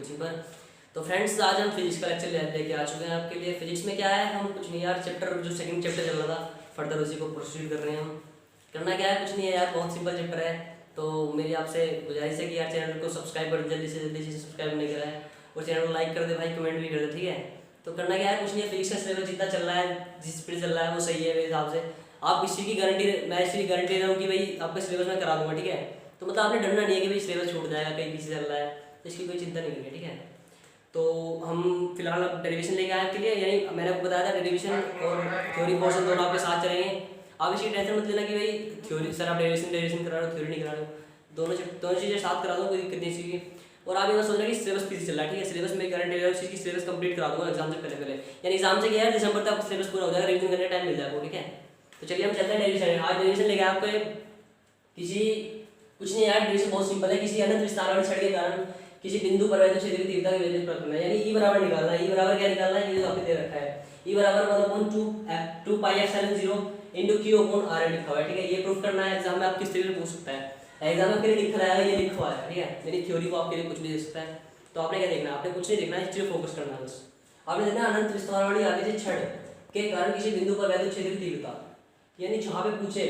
Coaching पर। तो friends आज हम फिजिक्स का लेक्चर लेके आ चुके हैं आपके लिए। फिजिक्स में क्या है, हम कुछ नहीं यार, चैप्टर जो सेकंड चैप्टर चल रहा था फर्दर उसी को प्रोसीड कर रहे हैं हम। करना क्या है, कुछ नहीं है यार, बहुत सिंपल चैप्टर है। तो मेरी आपसे गुजारिश है कि यार चैनल को सब्सक्राइब कर, जल्दी से सब्सक्राइब नहीं करा है, और चैनल को लाइक कर दे भाई, कमेंट भी कर दे, ठीक है। तो करना क्या है, कुछ नहीं है, फिजिक्स का सिलेबस जितना चल रहा है, जिस स्पीड चल रहा है वो सही है मेरे हिसाब से। आप इसी की गारंटी, मैं इसी की गारंटी दे रहा हूँ कि भाई आपका सिलेबस मैं करा दूंगा, ठीक है। तो मतलब आपने डरना नहीं है कि भाई सिलेबस छूट जाएगा, कहीं पीछे चल रहा है, तो इसकी कोई चिंता नहीं करनी, ठीक है। तो हम फिलहाल अब डेरिवेशन लेके आए आपके लिए, यानी मैंने आपको बताया था डेरिवेशन और थ्योरी पोर्शन दोनों आपके साथ चलेंगे। आप इसकी टेंशन मत लेना कि भाई थ्योरी सर आप डेरिवेशन करा रहे हो, थ्योरी नहीं करा रहे हो, दोनों चीज़ें साथ करा दो, कोई दिक्कत नहीं चाहिए। और आप ये मत सोचना कि सिलेबस पीछे चल रहा है, ठीक है। सिलेबस में गारंटी है, उस चीज़ की सिलेबस कंप्लीट करा दूंगा एग्जाम से पहले, यानी एग्जाम से क्या है, दिसंबर तक आपका सिलेबस पूरा हो जाएगा, रिविजन करने टाइम मिल जाएगा, ठीक है। तो चलिए हम चलते हैं डेरिवेशन। आज डेरिवेशन लेके आपको किसी कुछ नहीं यार, डेरिवेशन बहुत सिंपल है। किसी अनंत विस्तार वाली छड़ के कारण किसी बिंदु पर वैद्युत क्षेत्र की तीव्रता की वैल्यू प्राप्त करना है, यानी ई बराबर निकालना है। ई बराबर क्या निकालना है, ये जो आपने दे रखा है, ई बराबर 1/2 pi epsilon 0 into Q upon R लिखा हुआ है, ठीक है। ये प्रूफ करना है, एग्जाम में आप किस तरीके से पूछ सकता है। एग्जाम में आपके लिए लिखा है, ये लिखा हुआ है, ठीक है। यानी थ्योरी को आपके लिए कुछ भी दे सकता है। तो आपने क्या देखना है, आपने कुछ नहीं देखना है, इस चीज फोकस करना है बस। आपने देखना है अनंत विस्तार वाली आगे से छड़ के कारण किसी बिंदु पर वैद्युत क्षेत्र की तीव्रता, यानी जहां पे पूछे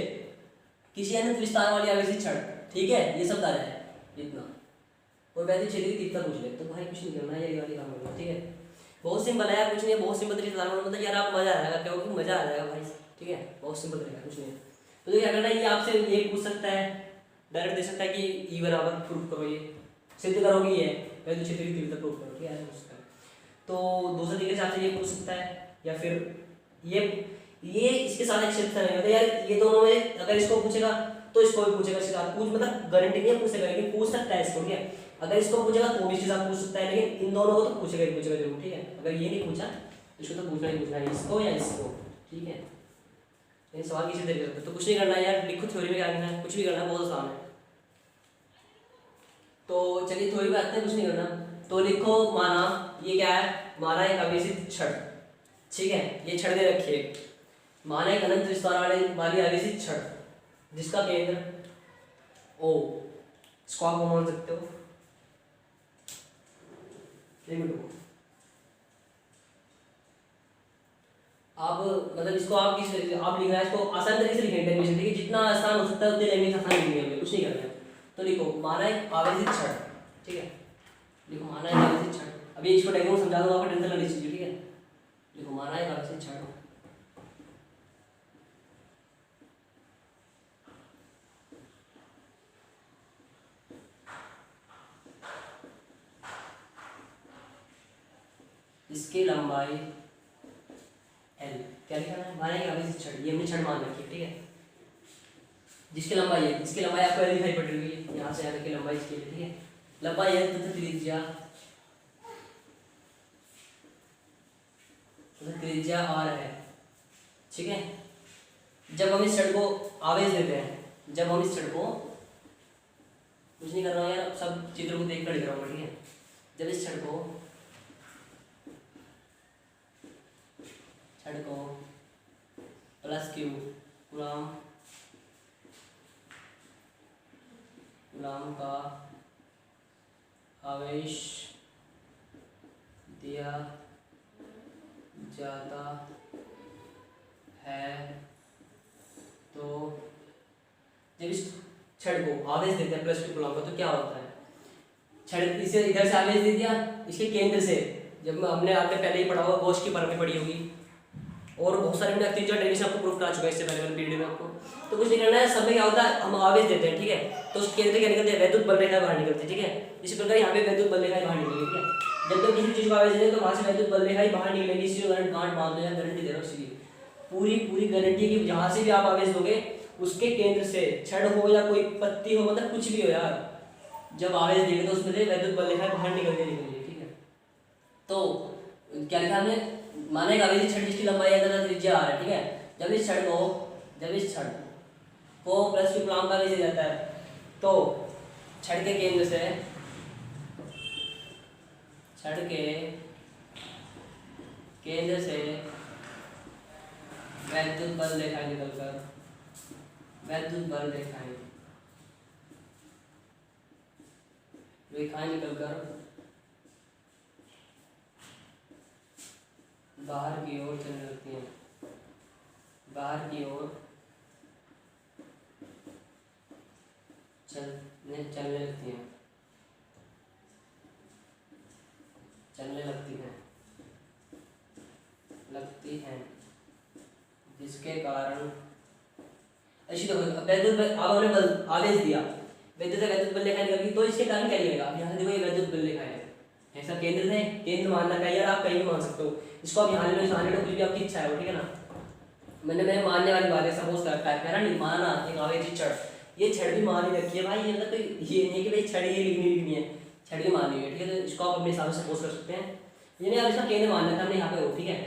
किसी अनंत विस्तार वाली आगे से छड़, ठीक है, ये सब दायरा है इतना, और वैद्युत क्षेत्र की तीव्रता पूछ ले, तो भाई कुछ नहीं करना है, ये वाली काम करना, ठीक है। बहुत सिंपल है यार, कुछ नहीं है, बहुत सिंपल तरीके से मतलब यार आप मजा आ जाएगा, क्योंकि मजा आ जाएगा भाई, ठीक है। बहुत सिंपल तरीका, कुछ नहीं है। तो ये क्या करना है, ये आपसे ये पूछ सकता है, डायरेक्ट दे सकता है कि ई बराबर प्रूफ करो, ये सिद्ध करोगे, ये वैद्युत क्षेत्र की तीव्रता प्रूफ करो, ठीक है, पूछ सकता है। तो दूसरे तरीके से आपसे ये पूछ सकता है, या फिर ये इसके साथ एक्सेप्शन है, मतलब यार ये दोनों में अगर इसको पूछेगा तो इसको भी पूछेगा, इसके साथ पूछ, मतलब गारंटी नहीं है पूछेगा, लेकिन पूछ सकता है इसको, ठीक है। अगर इसको पूछेगा तो भी इसके साथ पूछ सकता है, लेकिन इन दोनों को तो पूछेगा ही पूछेगा जरूर, ठीक है। अगर ये नहीं पूछा तो इसको तो पूछना ही पूछना है, इसको या इसको, ठीक है। ये सवाल किसी तरीके से, तो कुछ नहीं करना है यार, लिखो थ्योरी में क्या करना है, कुछ भी करना है, बहुत आसान है। तो चलिए थ्योरी में आते हैं, कुछ नहीं करना। तो लिखो, माना ये क्या है, माना एक आवेशित छड़, ठीक है, ये छड़ दे रखी है। माना एक अनंत विस्तार वाली आवेशित छड़ जिसका केंद्र ओ, इसको आप मान सकते हो, आप मतलब इसको आप किस आप लिखना है, इसको आसान तरीके से लिखेंगे डेफिनेशन, ठीक है। जितना आसान हो सकता है उतनी लैंग्वेज आसान लिखनी है, कुछ नहीं करना है। तो लिखो, माना एक आवेशित छड़, ठीक है, लिखो माना एक आवेशित छड़। अभी इसको डायग्राम समझा दूंगा, आपको टेंशन लेनी चाहिए, ठीक है। लिखो माना एक आवेशित छड़, इसकी लंबाई L, क्या लिखा है, माना एक आवेशित छड़, ये हमने छड़ मान रखी है, ठीक है। जिसकी लंबाई है, इसकी लंबाई आपको L दिखाई पड़ रही है, यहाँ से यहाँ तक की लंबाई इसकी है, ठीक है। लंबाई L तथा त्रिज्या R है, ठीक है। जब हम इस छड़ को आवेश देते हैं, जब हम इस छड़ को, कुछ नहीं कर रहा हूँ यार, सब चित्र को देख कर लिख रहा हूँ, ठीक है। जब इस छड़ को प्लस क्यू गुलाम का आवेश दिया जाता है, तो जब इस छड़ को आवेश देते हैं प्लस क्यू गुलाम का, तो क्या होता है, छड़ इसे इधर से आवेश दे दिया, इसके केंद्र से, जब हमने आपने पहले ही पढ़ा होगा, गोश की परमें पढ़ी होगी, और बहुत सारे मैंने 3-4 डेरिवेशन आपको प्रूफ करा चुका है इससे पहले वाले पीरियड में आपको। तो कुछ नहीं करना है, सब में क्या होता है, हम आवेश देते हैं, ठीक है, तो उस केंद्र क्या निकलते हैं, वैद्युत बल रेखा बाहर निकलती है, ठीक है। इसी प्रकार यहाँ पे वैद्युत बल रेखा बाहर निकलेगी, ठीक है। जब तक किसी चीज को आवेश देते हैं तो वहां से वैद्युत बल रेखा बाहर निकलेगी, इसी को गांठ बांध लो, या गारंटी दे रहा हूँ, इसलिए पूरी गारंटी की जहां से भी आप आवेश दोगे उसके केंद्र से, छड़ हो या कोई पत्ती हो, मतलब कुछ भी हो यार, जब आवेश देंगे तो उसमें से वैद्युत बल रेखा बाहर निकलेगी, ठीक है। तो क्या लिखा हमने, माना एक आवेशित छड़ जिसकी लंबाई है तथा त्रिज्या r है, ठीक है। जब इस छड़ को प्लस क्यू गुलाम का आवेश दिया जाता है, तो छड़ के केंद्र से, वैद्युत बल रेखाएं निकलकर, बाहर की ओर चलने लगती हैं, बाहर की ओर चलने लगती हैं, चलने लगती हैं, जिसके कारण ऐसी तो वैद्युत अब हमने आवेश दिया, वैद्युत से वैद्युत बल रेखा निकल गई, तो इसके कारण क्या लिखेगा? यहाँ से देखो ये वैद्युत बल रेखा है, ऐसा केंद्र है, केंद्र मानना चाहिए, आप कहीं भी मान सकते हो इसको, आप यहाँ ले लो, यहाँ ले लो, कुछ भी आपकी इच्छा है, ठीक है ना। मैंने मानने वाली बात है, सपोज करता है ना, नहीं माना एक आवेशी छड़, ये छड़ भी मान ही रखी है भाई, ये मतलब तो ये नहीं कि भाई छड़ ये लिखनी है, छड़ भी माननी है, ठीक है। तो इसको आप अपने हिसाब से सपोज कर सकते हैं, ये नहीं आप इसका केंद्र मान लेते हैं हमने यहाँ पे हो, ठीक है।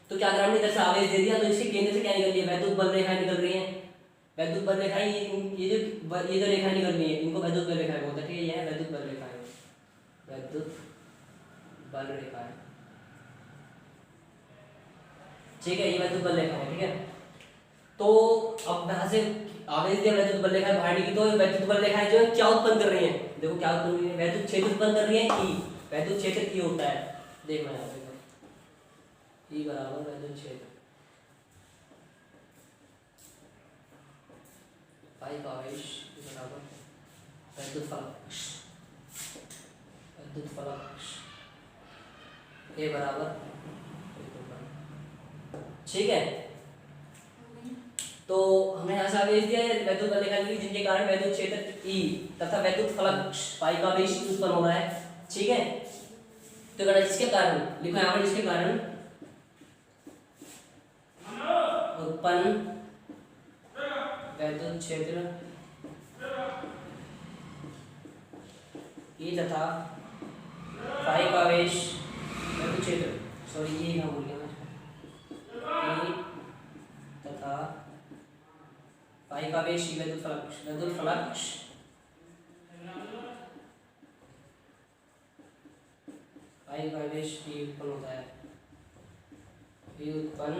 तो क्या करा हमने इधर से आवेश दे दिया, तो इसके केंद्र से क्या निकल रही है? वैद्युत बल रेखाएं निकल रही हैं, वैद्युत बल रेखाएं, ये जो रेखाएं निकल रही है इनको वैद्युत बल रेखाएं बोलते हैं, ठीक है। ये है वैद्युत बल रेखाएं, वैद्युत बल रेखाएं, ठीक है, ये वैद्युत बल रेखा है, ठीक है। तो अब यहाँ से आवेश दिया, वैद्युत बल रेखाएं बाहर निकली, तो वैद्युत बल रेखाएं जो है क्या उत्पन्न कर रही हैं? देखो क्या उत्पन्न कर रही है? वैद्युत क्षेत्र उत्पन्न कर रही है, ई वैद्युत क्षेत्र ई होता है, देखना यहाँ पे ई बराबर वैद्युत क्षेत्र पाई का आवेश बराबर वैद्युत फलक, वैद्युत फलक ए बराबर, ठीक है। तो हमने यहाँ से आवेश दिया है, वैद्युत बल रेखा निकली, जिनके कारण वैद्युत क्षेत्र ई तथा वैद्युत फलक पाई का आवेश उत्पन्न हो रहा है, ठीक है। तो कहना जिसके कारण, लिखो यहाँ पर, जिसके कारण उत्पन्न वैद्युत क्षेत्र ई तथा पाई का आवेश वैद्युत क्षेत्र, सॉरी ये ना भूल गया मैं, ई तथा पाई का आवेश वैद्युत फलक, वैद्युत फलक पाई का आवेश ई उत्पन्न होता है, ई उत्पन्न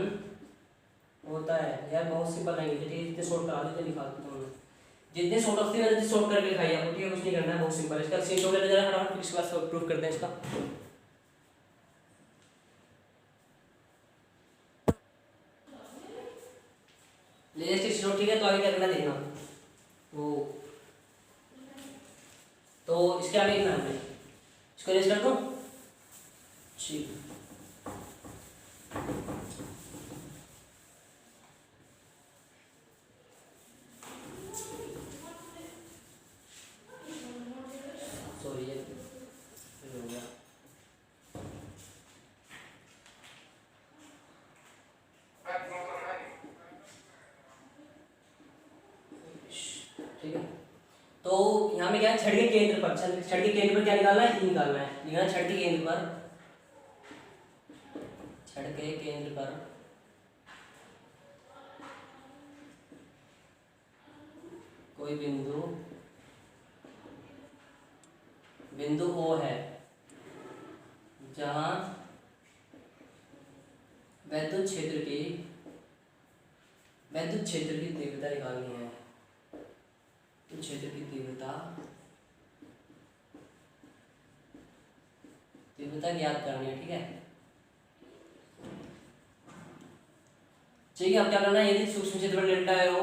होता है। यार बहुत सिंपल लैंग्वेज है, जितने शॉर्ट करा देते लिखा देता हूँ, जितने शॉर्ट रखते हैं जितने शॉर्ट करके लिखाई आपको, ठीक है, कुछ नहीं करना है, बहुत सिंपल है। इसका स्क्रीनशॉट ले जरा फटाफट, फिर इसके बाद प्रूफ करते हैं इसका। ले स्क्रीनशॉट, ठीक है। तो आगे क्या करना देखना, वो तो इसके आगे लिखना है, इसको रेस कर दो, ठीक। सॉरी ये हो गया, ठीक है। तो यहाँ में क्या है, छड़ के केंद्र पर, छड़ के केंद्र पर क्या निकालना है? ई निकालना है, लिखना छड़ के केंद्र पर, छड़ के केंद्र पर कोई बिंदु, बिंदु ओ है, जहां वैद्युत क्षेत्र की तीव्रता निकालनी है, तो क्षेत्र की तीव्रता ज्ञात करनी है, ठीक है। ठीक है, अब क्या करना है, यदि सूक्ष्म क्षेत्र डेल्टा हो,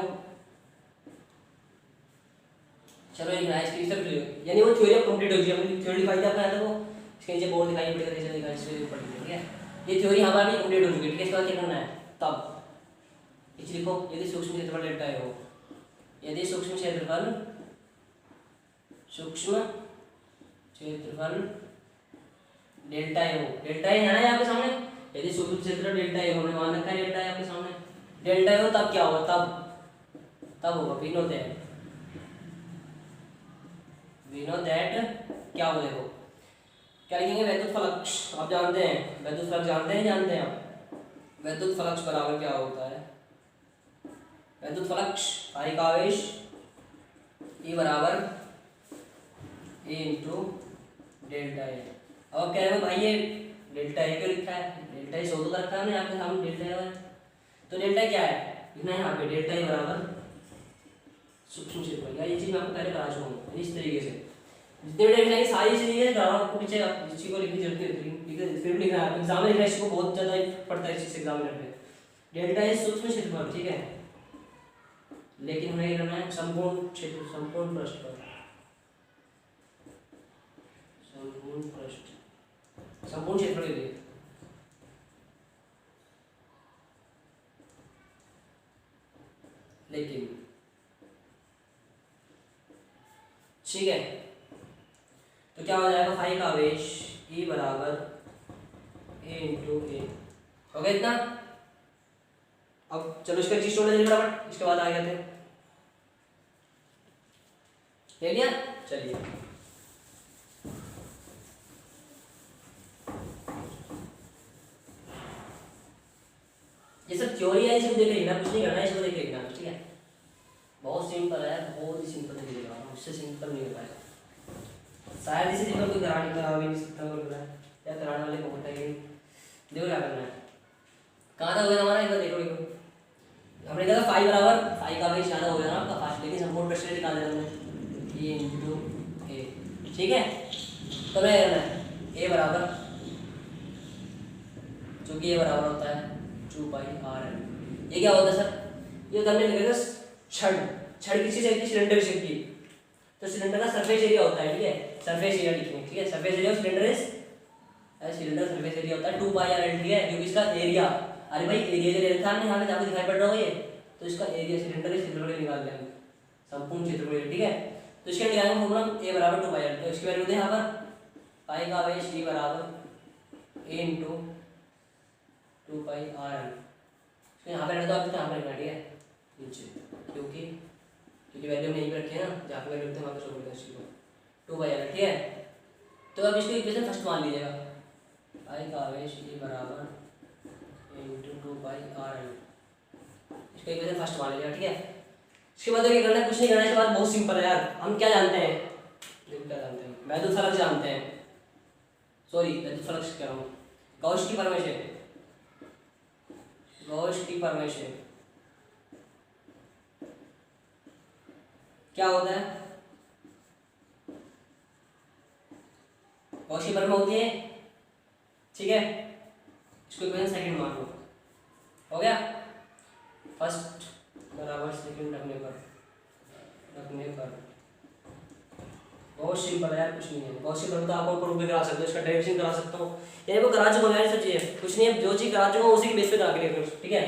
चलो इसकी सब यानी वो थ्योरी अब कंप्लीट हो गई, हमने थ्योरी दिखाई थी आपने, वो इसके नीचे बोर्ड दिखाई पड़ेगा, जैसे दिखाई इससे पढ़ लीजिए, ठीक है। ये थ्योरी हमारी कंप्लीट हो चुकी है, ठीक है। इसके बाद क्या करना है, तब इस लिखो, यदि सूक्ष्म क्षेत्रफल डेल्टा हो, यदि सूक्ष्म क्षेत्रफल डेल्टा हो, डेल्टा है ना आपके सामने, यदि सूक्ष्म क्षेत्र डेल्टा हो, हमने मान रखा है डेल्टा है आपके सामने, डेल्टा हो तब क्या होगा, तब होगा वी नो दैट क्या हो, देखो क्या लिखेंगे, वैद्युत फलक, आप जानते हैं वैद्युत फलक, जानते हैं आप वैद्युत फलक बराबर क्या होता है, वैद्युत फलक पाई का आवेश ई बराबर ए इंटू डेल्टा ए। अब कह रहे हो भाई ये डेल्टा ए क्यों लिखा है, डेल्टा ए 100 का रखा है ना आपके सामने, डेल्टा ए, तो डेल्टा क्या है लिखना है यहाँ पे, डेल्टा ए बराबर सूक्ष्म क्षेत्रफल, या ये चीज मैं आपको पहले करा चुका हूँ इस तरीके से, जितने भी डेल्टा आएंगे सारी चीजें ग्रामर आपको पीछे इसी को लिखने की जरूरत नहीं होती, फिर भी लिखना है एग्जाम में, लिखना इसको बहुत ज्यादा पड़ता है इस चीज एग्जामिनर पे। डेल्टा इज सूक्ष्म क्षेत्रफल, ठीक है, लेकिन हमें ये करना है संपूर्ण क्षेत्र, संपूर्ण पृष्ठ पर, संपूर्ण पृष्ठ, संपूर्ण क्षेत्रफल के लिए। लेकिन ठीक है, तो क्या हो जाएगा, फाई का आवेश E बराबर A इंटू ए, हो गया इतना। अब चलो इसका चीज छोड़ दीजिए फटाफट, इसके बाद आ गए थे, ले लिया। चलिए ये सब थ्योरी है, इसको देख लेना, कुछ नहीं करना है, इसको देख लेना, ठीक है। बहुत सिंपल है, बहुत ही सिंपल तरीका, उससे सिंपल नहीं होता है शायद, इसे सिंपल कोई करा भी नहीं सकता, या कराने वाले को होता है। देखो क्या करना है, कहाँ तक हो गया हमारा, एक बार देखो देखो, हमने कहा फाई बराबर, फाई का आवेश ज़्यादा हो गया ना आपका फास्ट, लेकिन संपूर्ण पृष्ठ निकाल देना हमने, ये इंटू ए, ठीक है। तो मैं करना है ए बराबर, चूंकि ये बराबर होता है 2 पाई आर एल। ये क्या होता है सर, ये करने लगेगा छड़, छड़ किसी से की सिलेंडर शेप की, तो सिलेंडर का सरफेस एरिया होता है, ठीक है, सरफेस एरिया लिखेंगे, ठीक है, surface area of cylinder is, cylinder surface area होता है 2 पाई आर एल, ठीक है, क्योंकि इसका एरिया, अरे भाई एरिया दे रखा हमने यहाँ पे, आपको दिखाई पड़ रहा होगा ये, तो इसका एरिया सिलेंडर के क्षेत्रफल निकाल लेंगे, संपूर्ण क्षेत्रफल, ठीक है। तो इसके निकालेंगे फॉर्मूला ए बराबर 2 पाई आर, तो इसकी वैल्यू दे यहाँ पर, पाई का आवेश E बराबर ए इंटू 2 पाई आर एल, तो यहाँ पे रहना, तो आप यहाँ पे रखना, ठीक है, नीचे, क्योंकि वैल्यू में यहीं पे रखी है ना, जहाँ पे वैल्यू रखते हैं वहाँ पे छोड़ देना इसको, 2 पाई आर, ठीक है। तो अब इसको इक्वेशन फर्स्ट मान लीजिएगा, पाई का आवेश E बराबर इंटू 2 पाई आर एल, इसको इक्वेशन फर्स्ट मान लीजिएगा, ठीक है। इसके बाद क्या करना है, कुछ नहीं करना है, इसके बाद बहुत सिंपल है यार, हम क्या जानते हैं, देखो क्या जानते हैं, वैद्युत फलक जानते हैं, सॉरी वैद्युत फलक कह रहा हूँ, गॉस की फॉर्मेशन, गॉस की फॉर्मेशन क्या होता है, गॉस की फॉर्मेशन होती है, ठीक है, इसको इक्वेशन सेकंड मान लो, हो गया, फर्स्ट बराबर सेकंड रखने पर बहुत सिंपल है यार, कुछ नहीं है, बहुत सिंपल, तो आप प्रूफ भी करा सकते हो, इसका डेरिवेशन करा सकता हूँ, ये वो करा चुका है, सब चीज़ें कुछ नहीं है, जो चीज़ करा चुका हूँ उसी के बेस पे करा के रखो, ठीक है,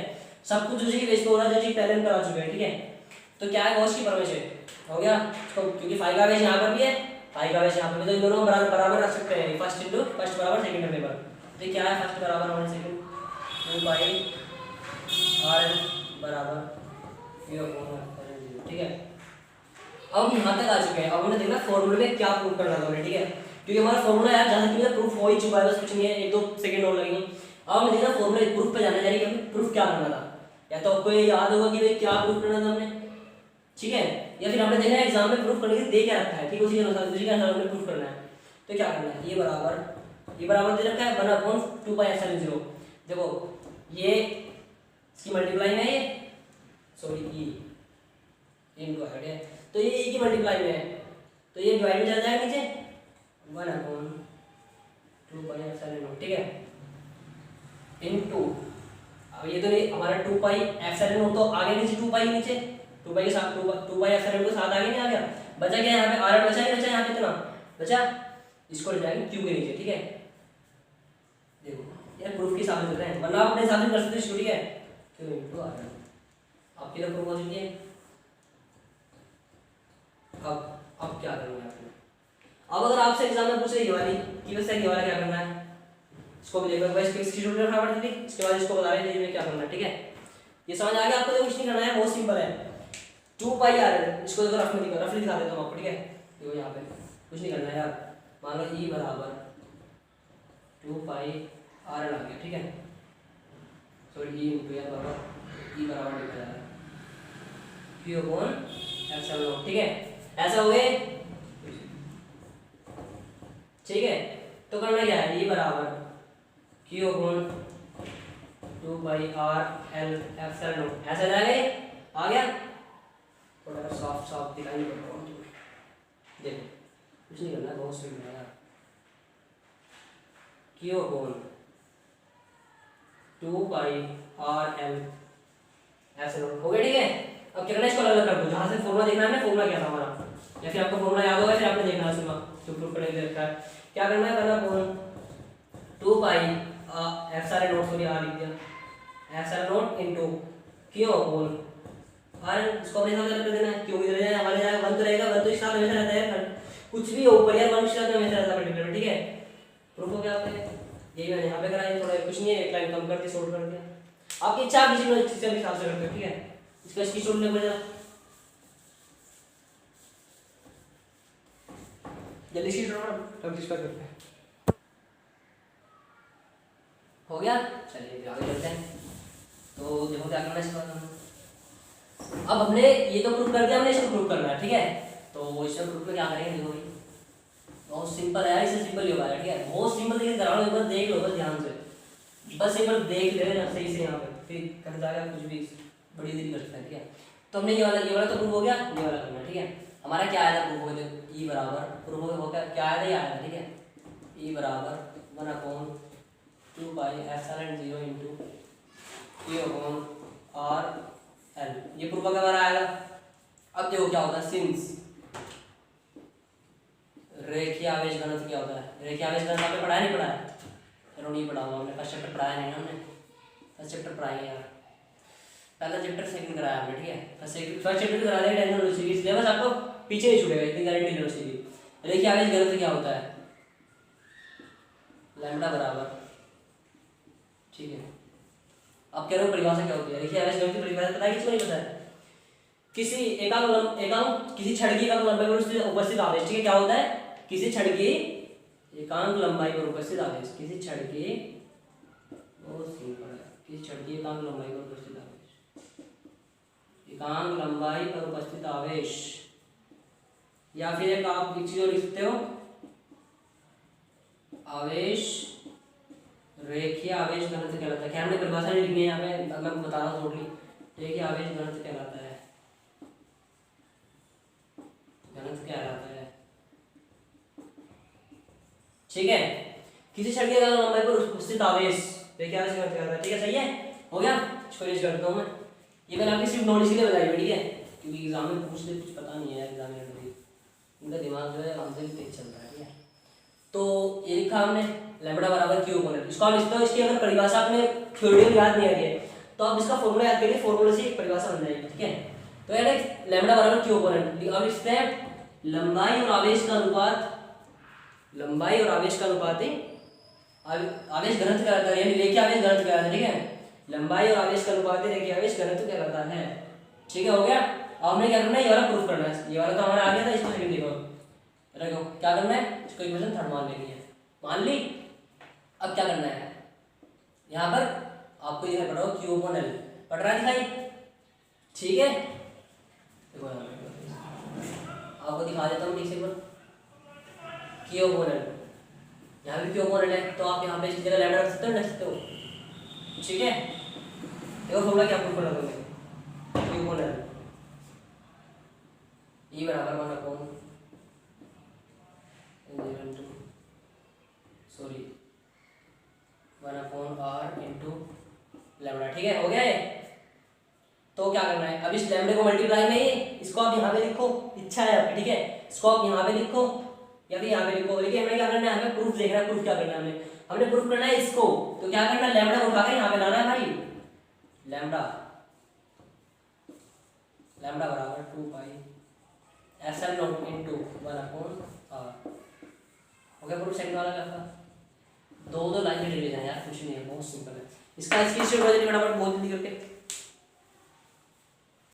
सब कुछ उसी के बेस पे हो रहा है, जो चीज़ पहले हम करा चुके हैं, ठीक है। तो क्या है, गॉस की फॉर्मेशन हो गया, तो क्योंकि फाई का आवेश यहाँ पर भी है, फाई का आवेश यहाँ पर भी, तो इन दोनों को बराबर रख सकते हैं, फर्स्ट इंटू फर्स्ट बराबर सेकंड रखने पर, तो क्या है, फर्स्ट बराबर हमारे सेकंड 2 पाई आर एल बराबर, ठीक है। अब हम यहाँ तक आ चुके हैं, अब हमने देखना फॉर्मूले में क्या प्रूफ करना था, ठीक है, क्योंकि हमारा फॉर्मूला यार जहाँ तक प्रूफ हो ही चुका है, बस कुछ नहीं है, 1-2 सेकंड और लगेंगे। अब हमने देखना फॉर्मूले प्रूफ पे जाना चाहिए कि हमें प्रूफ क्या करना था, या तो आपको ये याद होगा कि भाई क्या प्रूफ करना था हमने, ठीक है, या फिर हमने देखना है एग्जाम में प्रूफ करने के लिए दे क्या रखा है, ठीक है, उसी के अनुसार हमने प्रूफ करना है। तो क्या करना है, ये बराबर दे रखा है 1/2 पाई एप्सिलॉन 0, देखो ये इसकी मल्टीप्लाई में है, ये सॉरी ई इनको है, तो ये e की मल्टीप्लाई में है, तो ये डिवाइड में चला जाएगा नीचे 1/2 पाई एप्सिलॉन 0, ठीक है, इनटू, अब ये तो नहीं हमारा 2 पाई एप्सिलॉन 0, तो आगे नीचे 2 पाई नीचे, 2 पाई के साथ 2 पाई एप्सिलॉन के साथ आगे नहीं आ गया, बचा क्या यहाँ पे r बचा, नहीं बचा यहाँ पे इतना बचा, इसको ले जाएंगे q के नीचे, ठीक है। देखो यार प्रूफ के हिसाब से कर रहे हैं, वरना आप अपने हिसाब से कर सकते हो, ठीक है, q इनटू r आपकी तरफ प्रूफ हो चुकी है। अब क्या करना है आपने, अब अगर आपसे एग्जाम में पूछे ये वाली कि वैसे ये वाला क्या करना है, इसको भी देखो भाई, इसकी स्टूडेंट रखना पड़ती थी, इसके बाद इसको बता रहे हैं क्या करना है, ठीक है, ये समझ आ गया आपको, तो कुछ नहीं करना है, बहुत सिंपल है, 2 पाई आर एल, इसको देखो रफली दिखा देता हूँ आपको, ठीक है, देखो यहाँ पे कुछ नहीं करना है यार, मान लो E बराबर 2 पाई आर एल आ गया, ठीक है, सॉरी E इंटू यार बराबर E बराबर लिखा जा रहा है Q अपॉन एप्सिलॉन, ठीक है, ऐसा हो गए, ठीक है। तो करना क्या है, E बराबर Q अपॉन 2 पाई आर एल एप्सिलॉन, ऐसा जाएगा, आ गया, थोड़ा साफ दिखाई पड़ रहा है, देखो कुछ नहीं करना, बहुत सिंपल है यार। क्यू अपॉन 2πr/l ऐसे नोट हो गया, ठीक है। अब क्या करना है, इसको अलग अलग कर दो, जहाँ से फॉर्मूला देखना है, फॉर्मूला क्या था हमारा, या फिर आपको फॉर्मूला याद होगा, फिर आपने देखना है उसमें जो प्रूफ करने के लिए रखा है। क्या करना है, करना अपॉन 2π एफ सारे नोट सॉरी आर लिख दिया, एफ सारे naught into Q upon R, इसको अपने हिसाब से कर देना है। क्यों इधर जाए, हमारे जाएगा 1 तो रहेगा, 1 तो इसका हमेशा रहता है, कुछ भी हो ऊपर यार 1 इसका हमेशा रहता है पर्टिकुलर, ठीक है। प्रूफ हो गया आपने, यही मैंने यहाँ पे कराया, थोड़ा कुछ नहीं है, एक लाइन कम करके सोल्व कर दिया। आपकी इच्छा, आप किसी भी चीज से हिसाब से करते हो, ठीक है। इसका स्क्रीनशॉट ले लो जरा, जल्दी स्क्रीनशॉट हम किस पर करते हैं। हो गया, चलिए आगे चलते हैं। तो देखो क्या करना है इसका, अब हमने ये तो प्रूफ कर दिया, हमने इसको प्रूफ करना है, ठीक है। तो इसमें प्रूफ में क्या करेंगे, देखो भाई बहुत सिंपल है, इससे सिंपल ही होगा, ठीक है। बहुत सिंपल तरीके से करा लो, एक बार देख लो बस ध्यान से, बस एक बार देख ले ना सही से यहाँ पे, फिर कर जाएगा कुछ भी बड़ी देरी कर सकता है, ठीक है। तो हमने ये वाला तो प्रूफ हो गया, ये वाला करना है, ठीक है। हमारा क्या आया था प्रूफ हो गया, ई बराबर प्रूफ हो गया, क्या आया था, ये आया था, ठीक है। ई बराबर 1/2π0 into Q upon R L, ये प्रूफ अगर हमारा आएगा। अब देखो क्या होता है, सिंस रेखीय आवेश घनत्व क्या होता है, रेखीय आवेश घनत्व आपने पढ़ाया नहीं पढ़ाया, चलो नहीं पढ़ा हुआ हमने, फर्स्ट चैप्टर पढ़ाया नहीं हमने, फर्स्ट चैप्टर पढ़ाएंगे यार, पहला चैप्टर सेकंड कराया हमने, ठीक है। फर्स्ट चैप्टर करा देंगे, टेंशन लो, सीरीज सिलेबस आपको पीछे नहीं छूटेगा, इतनी गारंटी ले लो। सीरीज रेखीय आवेश घनत्व क्या होता है, लैम्बडा बराबर, ठीक है। अब कह रहे हो परिभाषा क्या होती है, रेखीय आवेश घनत्व की परिभाषा पता है, किसको नहीं पता है। किसी किसी छड़ की एकांक लंबाई पर उपस्थित आवेश, ठीक है, क्या होता है, किसी छड़ की एकांक लंबाई पर उपस्थित आवेश, किसी छड़ की, बहुत सिंपल है, किसी छड़ की एकांक लंबाई पर उपस्थित आवेश, एकांक लंबाई पर उपस्थित आवेश, या फिर एक आप एक चीज और लिख सकते हो, आवेश रेखीय आवेश घनत्व कहलाता है। क्या हमने परिभाषा नहीं लिखनी है यहाँ पे, मैं बता रहा हूँ टोटली। रेखीय आवेश घनत्व कहलाता है, घनत्व कहलाता है, ठीक है। किसी छड़ की एकांक लंबाई पर उपस्थित आवेश रेखीय आवेश घनत्व कहलाता है, ठीक है, सही है, हो गया। इसको यूज करता हूँ मैं, ये मैंने आपकी सिर्फ नॉलेज के लिए बताई, ठीक है, क्योंकि एग्जाम में पूछ ले, कुछ पता नहीं है एग्जाम में, इनका दिमाग जो है हमसे भी तेज चल रहा है, ठीक है। तो ये लिखा हमने लैम्बडा बराबर क्यू अपॉन एल, इसको आप लिखते हो, इसकी अगर परिभाषा आपने थ्योरी में याद नहीं आ रही है तो आप इसका फॉर्मूला याद करिए, फॉर्मूले से एक परिभाषा बन जाएगी, ठीक है। तो यार लैम्बडा बराबर क्यू अपॉन एल, अब लिखते हैं लंबाई और आवेश का अनुपात, लंबाई और आवेश का अनुपात ही आवेश घनत्व कहलाता है, यानी रेखीय आवेश घनत्व कहलाता है, ठीक है। लंबाई और आवेश का अनुपात ही रेखीय आवेश घनत्व कहलाता है, ठीक है, हो गया। अब हमने क्या करना है, ये वाला प्रूफ करना है, ये वाला तो हमारा आ गया था, इसको सेकंड देखो, रखो क्या करना है, इसको इक्वेशन थर्ड मान लेनी है, मान ली। अब क्या करना है, यहाँ पर आपको दिखाई पड़ रहा हो क्यू अपॉन एल, पढ़ रहा है दिखाई, ठीक है। देखो आपको दिखा देता हूँ ठीक से, क्यू अपॉन एल, यहाँ भी क्यू अपॉन एल है, तो आप यहाँ पे इस जगह लैम्बडा रख सकते हो, रख सकते हो, ठीक है। देखो फॉर्मूला क्या प्रूफ करना तुम्हें, क्यू अपॉन एल ई बराबर 1/r इंटू लैम्बडा, ठीक है, हो गया ये। तो क्या करना है, अब इस लैम्बडे को मल्टीप्लाई में इसको आप यहाँ पे लिखो, इच्छा है आपकी, ठीक है, इसको आप यहाँ पे लिखो या फिर यहाँ पे लिखो, लेकिन हमें क्या करना है, हमें प्रूफ देखना है, प्रूफ क्या करना है, हमने प्रूफ करना है इसको, तो क्या करना है, लैम्बडा को उठाकर यहाँ पे लाना है भाई, लैम्बडा बराबर 2π एप्सिलॉन इनटू 1/r, हो गया प्रूफ। सेकंड वाला क्या था, दो लाइन में डिवीजन है यार, कुछ नहीं है, बहुत सिंपल है। इसका स्क्रीनशॉट ले फटाफट बहुत जल्दी करके।